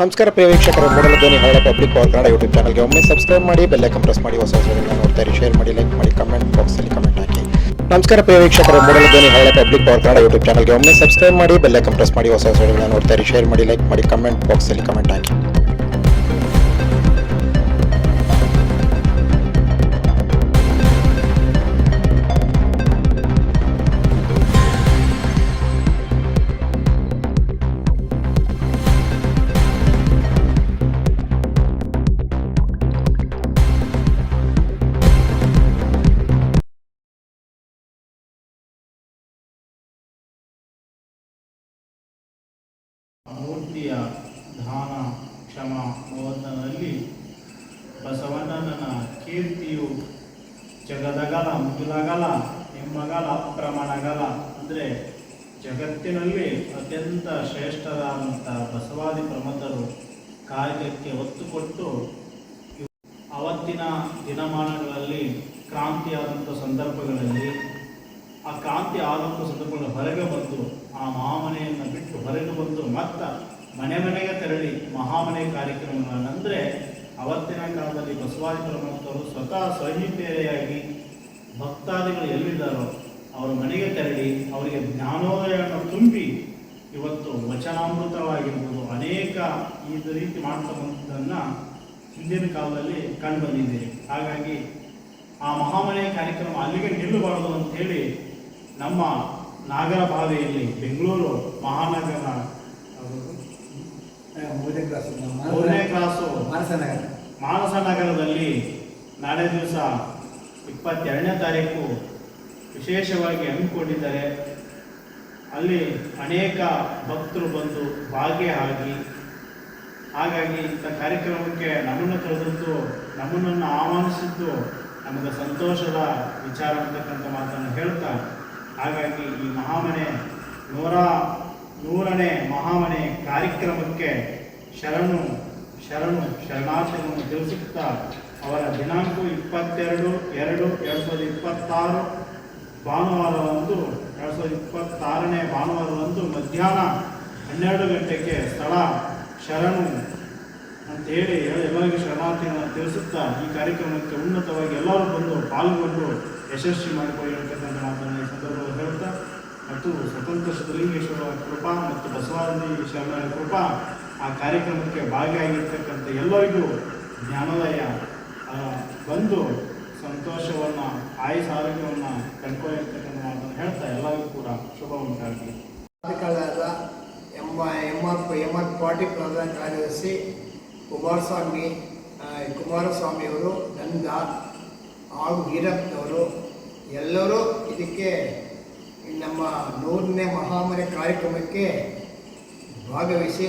ನಮಸ್ಕಾರ ಪ್ರಿಯ ವೀಕ್ಷಕರೇ, ಮೂಡಲ ಧ್ವನಿ ಹಳ್ಳ ಪಬ್ಲಿಕ್ ಪವರ್ ಕನ್ನಡ ಯೂಟ್ಯೂಬ್ ಚಾನಲ್ಗೆ ಒಮ್ಮೆ ಸಬ್ಸ್ಕ್ರೈಬ್ ಮಾಡಿ, ಬೆಲ್ ಐಕಾನ್ ಪ್ರೆಸ್ ಮಾಡಿ, ಹೊಸ ವಿಡಿಯೋಗಳನ್ನ ನೋಡ್ತಾ ಇರಿ. ಶೇರ್ ಮಾಡಿ, ಲೈಕ್ ಮಾಡಿ, ಕಮೆಂಟ್ ಬಾಕ್ಸಲ್ಲಿ ಕಮೆಂಟ್ ಹಾಕಿ. ನಮಸ್ಕಾರ ಪ್ರಿಯ ವೀಕ್ಷಕರೇ, ಮೂಡಲ ಧ್ವನಿ ಹಳ್ಳ ಪಬ್ಲಿಕ್ ಪವರ್ ಕನ್ನಡ ಯೂಟ್ಯೂಬ್ ಚಾನಲ್ಗೆ ಒಮ್ಮೆ ಸಬ್ಸ್ಕ್ರೈಬ್ ಮಾಡಿ, ಬೆಲ್ ಐಕಾನ್ ಪ್ರೆಸ್ ಮಾಡಿ, ಹೊಸ ವಿಡಿಯೋಗಳನ್ನ ನೋಡ್ತಾ ಇರಿ. ಶೇರ್ ಮಾಡಿ, ಲೈಕ್ ಮಾಡಿ, ಕಮೆಂಟ್ ಬಾಕ್ಸಲ್ಲಿ ಕಮೆಂಟ್ ಹಾಕಿ. ಮೂರ್ತಿಯ ದಾನ ಕ್ಷಮ ಮೋದನಲ್ಲಿ ಬಸವಣ್ಣನ ಕೀರ್ತಿಯು ಜಗದಗಲ ಮುಗಿಲಗಲ ನಿಮ್ಮಗಲ ಅಪ್ರಮಾಣಗಲ ಅಂದರೆ ಜಗತ್ತಿನಲ್ಲಿ ಅತ್ಯಂತ ಶ್ರೇಷ್ಠರಾದಂಥ ಬಸವಾದಿ ಪ್ರಮಥರು ಕಾರ್ಯಕ್ಕೆ ಒತ್ತು ಕೊಟ್ಟು ಅವತ್ತಿನ ದಿನಮಾನಗಳಲ್ಲಿ ಕ್ರಾಂತಿಯಾದಂಥ ಸಂದರ್ಭಗಳಲ್ಲಿ ಆ ಕ್ರಾಂತಿ ಆದಂಥ ಸಂದರ್ಭಗಳು ಹೊರಗೆ ಬಂದು ಆ ಮಹಾಮನೆಯನ್ನು ಬಿಟ್ಟು ಹೊರಗೆ ಬಂದು ಮತ್ತೆ ಮನೆ ಮನೆಗೆ ತೆರಳಿ ಮಹಾಮನೆ ಕಾರ್ಯಕ್ರಮಗಳನ್ನೆಂದರೆ ಅವತ್ತಿನ ಕಾಲದಲ್ಲಿ ಬಸವಾದಿ ಪ್ರಮಥರು ಸ್ವತಃ ಸ್ವಹಿಪೇರೆಯಾಗಿ ಭಕ್ತಾದಿಗಳು ಎಲ್ಲಿದ್ದಾರೋ ಅವರ ಮನೆಗೆ ತೆರಳಿ ಅವರಿಗೆ ಜ್ಞಾನೋದಯವನ್ನು ತುಂಬಿ ಇವತ್ತು ವಚನಾಮೃತವಾಗಿರ್ಬೋದು ಅನೇಕ ಈ ರೀತಿ ಮಾಡ್ತಾ ಬಂದದ್ದನ್ನು ಹಿಂದಿನ ಕಾಲದಲ್ಲಿ ಕಂಡು ಬಂದಿದ್ದೀರಿ. ಹಾಗಾಗಿ ಆ ಮಹಾಮನೆ ಕಾರ್ಯಕ್ರಮ ಅಲ್ಲಿಗೆ ನಿಲ್ಲಬಾರದು ಅಂತೇಳಿ ನಮ್ಮ ನಾಗರಬಾವಿಯಲ್ಲಿ ಬೆಂಗಳೂರು ಮಹಾನಗರ ಮೂರನೇ ಕ್ಲಾಸು ಮಾನಸ ನಗರದಲ್ಲಿ ನಾಳೆ ದಿವಸ 22ನೇ ತಾರೀಕು ವಿಶೇಷವಾಗಿ ಹಮ್ಮಿಕೊಂಡಿದ್ದಾರೆ. ಅಲ್ಲಿ ಅನೇಕ ಭಕ್ತರು ಬಂದು ಭಾಗಿಯಾಗಿ ಹಾಗಾಗಿ ಇಂಥ ಕಾರ್ಯಕ್ರಮಕ್ಕೆ ನಮ್ಮನ್ನು ಕರೆದದ್ದು ನಮ್ಮನ್ನು ಆಹ್ವಾನಿಸಿದ್ದು ನಮಗೆ ಸಂತೋಷದ ವಿಚಾರ ಅಂತಕ್ಕಂಥ ಮಾತನ್ನು ಹೇಳ್ತಾ, ಹಾಗಾಗಿ ಈ ಮಹಾಮನೆ 100ನೇ ಮಹಾಮನೆ ಕಾರ್ಯಕ್ರಮಕ್ಕೆ ಶರಣಾರ್ಥಿಗಳನ್ನು ತಿಳಿಸುತ್ತಾ ಅವರ ದಿನಾಂಕ 22/2/2026 ಭಾನುವಾರವಂದು 2026ನೇ ಭಾನುವಾರವಂದು ಮಧ್ಯಾಹ್ನ 12 ಗಂಟೆಗೆ ಸ್ಥಳ ಶರಣು ಅಂತೇಳಿ ಎಲ್ಲರಿಗೂ ಶರಣಾರ್ಥಿಗಳನ್ನು ತಿಳಿಸುತ್ತಾ ಈ ಕಾರ್ಯಕ್ರಮಕ್ಕೆ ಉನ್ನತವಾಗಿ ಎಲ್ಲರೂ ಬಂದು ಪಾಲ್ಗೊಂಡು ಯಶಸ್ವಿ ಮಾಡಿಕೊಳ್ಳತಕ್ಕಂಥ ಮಾತನ್ನು ಈ ಸಂದರ್ಭದಲ್ಲಿ ಹೇಳುತ್ತಾ, ಮತ್ತು ಸ್ವತಂತ್ರ ಸಿದ್ಧಲಿಂಗೇಶ್ವರ ಕೃಪಾ ಮತ್ತು ಬಸವಾದಿ ಶರಣರ ಕೃಪಾ ಆ ಕಾರ್ಯಕ್ರಮಕ್ಕೆ ಭಾಗಿಯಾಗಿರ್ತಕ್ಕಂಥ ಎಲ್ಲರಿಗೂ ಜ್ಞಾನೋದಯ ಬಂದು ಸಂತೋಷವನ್ನು ಆಯುಷ ಆರೋಗ್ಯವನ್ನು ಕಂಡುಕೊಳ್ಳತಕ್ಕಂಥ ಮಾತನ್ನು ಹೇಳ್ತಾ ಎಲ್ಲರಿಗೂ ಕೂಡ ಶುಭ ಉಂಟಾಗಲಿ. ಎಂಆರ್ ಪಾರ್ಟಿ ಪ್ರಧಾನ ಕಾರ್ಯದರ್ಶಿ ಕುಮಾರಸ್ವಾಮಿಯವರು, ನಂದ ಹಾಗೂ ವೀರಪ್ಪನವರು ಎಲ್ಲರೂ ಇದಕ್ಕೆ ನಮ್ಮ 100ನೇ ಮಹಾಮನೆ ಕಾರ್ಯಕ್ರಮಕ್ಕೆ ಭಾಗವಹಿಸಿ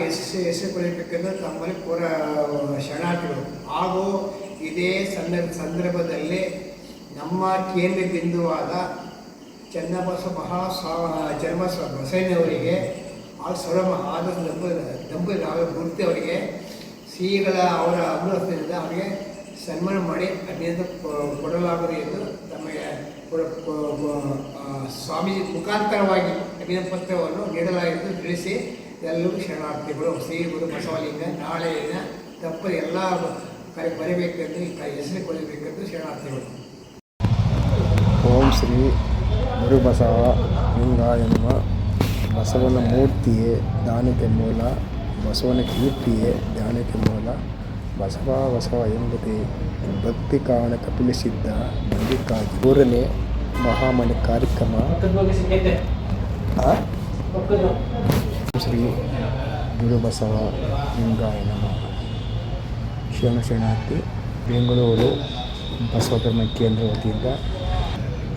ಯಶಸ್ವಿಗೊಳಿಸಬೇಕೆಂದು ತಮ್ಮಲ್ಲಿ ಶರಣಾರ್ಥಿಗಳು. ಹಾಗೂ ಇದೇ ಸಂದರ್ಭದಲ್ಲಿ ನಮ್ಮ ಕೇಂದ್ರ ಬಿಂದುವಾದ ಚನ್ನಬಸವ ಬಸಯ್ಯನವರಿಗೆ ಮೂರ್ತಿ ಅವರಿಗೆ ಶ್ರೀಗಳ ಅವರ ಅನುಗ್ರಹದಿಂದ ಅವರಿಗೆ ಸನ್ಮಾನ ಮಾಡಿ ಅಭಿನಂದನೆ ಕೊಡಲಾಗುವುದು ಎಂದು ತಮಗೆ ಸ್ವಾಮೀಜಿ ಮುಖಾಂತರವಾಗಿ ಅಭಿನಂದನೆ ಪತ್ರವನ್ನು ನೀಡಲಾಗಿದ್ದು ತಿಳಿಸಿ ಎಲ್ಲರೂ ಶರಣಾರ್ಥಿಗಳು ಶ್ರೀ ಗುರು ಬಸವಲಿಂಗ ನಾಳೆಯ ತಪ್ಪದೆ ಎಲ್ಲ ಬರಬೇಕೆಂದು ಹೆಸರುಗೊಳ್ಳಬೇಕೆಂದು ಶರಣಾರ್ಥಿಗಳು. ಓಂ ಶ್ರೀ ಗುರು ಬಸವ ಲಿಂಗ ಎನ್ನುವ ಬಸವನ ಮೂರ್ತಿಯೇ ಜ್ಞಾನಕ್ಕೆ ಮೂಲ, ಬಸವನ ಕೀರ್ತಿಯೇ ಜ್ಞಾನಕ್ಕೆ ಮೂಲ. ಬಸವ ಎಂಬುದೇ ಭಕ್ತಿ ಕಾರಣ ಕಪಿಲಿಸಿದ್ದ ಮಲ್ಲಿಕಾರ್ಜುನ 100ನೇ ಮಹಾಮನೆ ಕಾರ್ಯಕ್ರಮ ಶ್ರೀ ಗುರು ಬಸವ ಲಿಂಗಾಯ ನಮಃ. ಶರಣಾರ್ಥಿ ಬೆಂಗಳೂರು ಬಸವ ಧರ್ಮ ಕೇಂದ್ರ ವತಿಯಿಂದ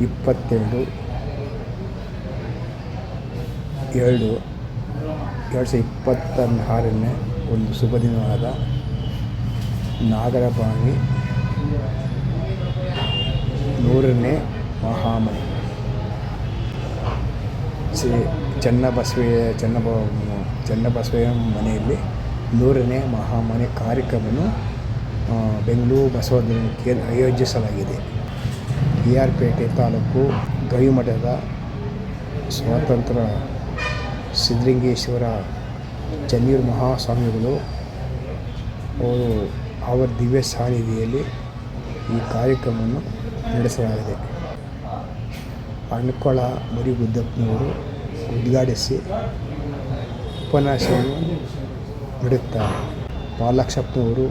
22/2/2026ನೇ ಒಂದು ಶುಭ ದಿನವಾದ ನಾಗರಬಾವಿ 100ನೇ ಮಹಾಮನೆ ಶ್ರೀ ಚನ್ನಬಸವಯ್ಯ ಮನೆಯಲ್ಲಿ 100ನೇ ಮಹಾಮನೆ ಕಾರ್ಯಕ್ರಮವನ್ನು ಬೆಂಗಳೂರು ಬಸವ ಧರ್ಮ ಕೇಂದ್ರ ಆಯೋಜಿಸಲಾಗಿದೆ. AR ಪೇಟೆ ತಾಲೂಕು ಗವಿಮಠದ ಸ್ವಾತಂತ್ರ್ಯ ಸಿದ್ಧಲಿಂಗೇಶ್ವರ ಚನ್ನೀರು ಮಹಾಸ್ವಾಮಿಗಳು ಅವರು ಅವರ ದಿವ್ಯ ಸಾನ್ನಿಧ್ಯದಲ್ಲಿ ಈ ಕಾರ್ಯಕ್ರಮವನ್ನು ನಡೆಸಲಾಗಿದೆ. ಅಣ್ಕೊಳ ಮರಿಗುದ್ದಪ್ಪನವರು ಉದ್ಘಾಟಿಸಿ ಉಪನ್ಯಾಸವನ್ನು ನೀಡುತ್ತಾರೆ. ಪಾಲಾಕ್ಷಪ್ಪನವರು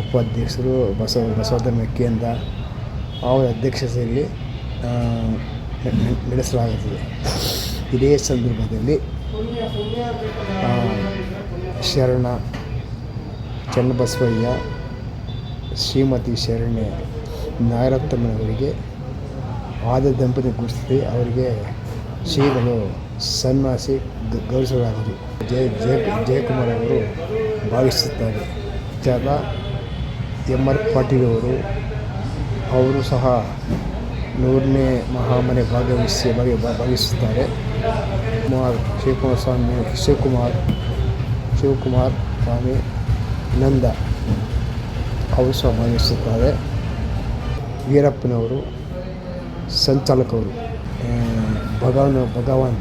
ಉಪಾಧ್ಯಕ್ಷರು ಬಸವಧರ್ಮ ಕೇಂದ್ರ ಅವರ ಅಧ್ಯಕ್ಷತೆಯಲ್ಲಿ ನಡೆಸಲಾಗುತ್ತದೆ. ಇದೇ ಸಂದರ್ಭದಲ್ಲಿ ಶರಣ ಚನ್ನಬಸವಯ್ಯ, ಶ್ರೀಮತಿ ಶರಣೆ ನಾಗರತ್ನಮ್ಮನವರಿಗೆ ಆದ ದಂಪತಿ ಗುರುತಿಸಿ ಅವರಿಗೆ ಶ್ರೀಗಳು ಸನ್ಮಾನಿಸಿ ಗೌರವಿಸಲಾಗುವುದು. ಜಯಕುಮಾರ್ ಅವರು ಭಾವಿಸುತ್ತಾರೆ. ಎಂ.ಆರ್. ಪಾಟೀಲ್ ಅವರು ಸಹ 100ನೇ ಮಹಾಮನೆ ಭಾಗವಹಿಸುತ್ತಾರೆ. ಶಿವಕುಮಾರ್ ಸ್ವಾಮಿ ನಂದ ಅವರು ಸಹ ಭಾಗವಹಿಸುತ್ತಾರೆ. ವೀರಪ್ಪನವರು ಸಂಚಾಲಕರು, ಭಗವಾನ್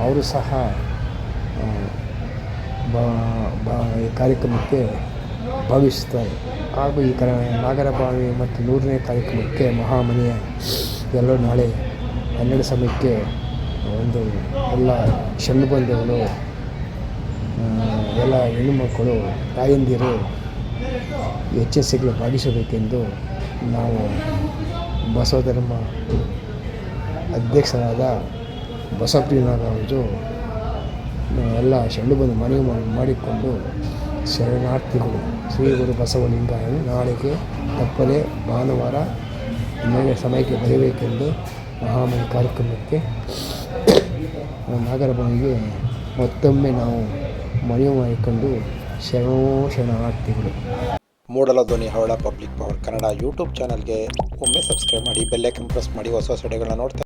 ಅವರು ಸಹ ಈ ಕಾರ್ಯಕ್ರಮಕ್ಕೆ ಭಾಗವಹಿಸುತ್ತಾರೆ. ಹಾಗೂ ಈ ನಾಗರಭಾವಿ ಮತ್ತು 100ನೇ ಕಾರ್ಯಕ್ರಮಕ್ಕೆ ಮಹಾಮನೆಯ ಎಲ್ಲರೂ ನಾಳೆ 12 ಸಮಯಕ್ಕೆ ಒಂದು ಎಲ್ಲ ಶರಣು ಬಂಧುಗಳು, ಎಲ್ಲ ಹೆಣ್ಣುಮಕ್ಕಳು, ತಾಯಂದಿರು ಹೆಚ್ಚಿನ ಸಂಖ್ಯೆಯಲ್ಲಿ ಭಾಗಿಸಬೇಕೆಂದು ನಾವು ಬಸವಧರ್ಮ ಅಧ್ಯಕ್ಷರಾದ ಬಸವಪ್ರಿಯನಾಗ ಅವರು ಎಲ್ಲ ಶರಣು ಬಂದು ಮನವಿ ಮಾಡಿಕೊಂಡು ಶರಣಾರ್ಥಿಗಳು ಶ್ರೀ ಗುರು ಬಸವಲಿಂಗಾಯನ ನಾಳೆಗೆ ತಪ್ಪದೆ ಭಾನುವಾರ 12 ಸಮಯಕ್ಕೆ ಬರಬೇಕೆಂದು ಮಹಾಮನೆ ಕಾರ್ಯಕ್ರಮಕ್ಕೆ ನಾಗರಭಾವಿಗೆ ಮತ್ತೊಮ್ಮೆ ನಾವು ಮನವಿ ಮಾಡಿಕೊಂಡು ಶರಣಾರ್ಥಿಗಳು. ಮೂಡಲ ಧ್ವನಿ ಹವಳ ಪಬ್ಲಿಕ್ ಪವರ್ ಕನ್ನಡ ಯೂಟ್ಯೂಬ್ ಚಾನಲ್ಗೆ ಒಮ್ಮೆ ಸಬ್ಸ್ಕ್ರೈಬ್ ಮಾಡಿ, ಬೆಲ್ ಐಕಾನ್ ಪ್ರೆಸ್ ಮಾಡಿ ಹೊಸ ವಿಡಿಯೋಗಳನ್ನ ನೋಡ್ತಾ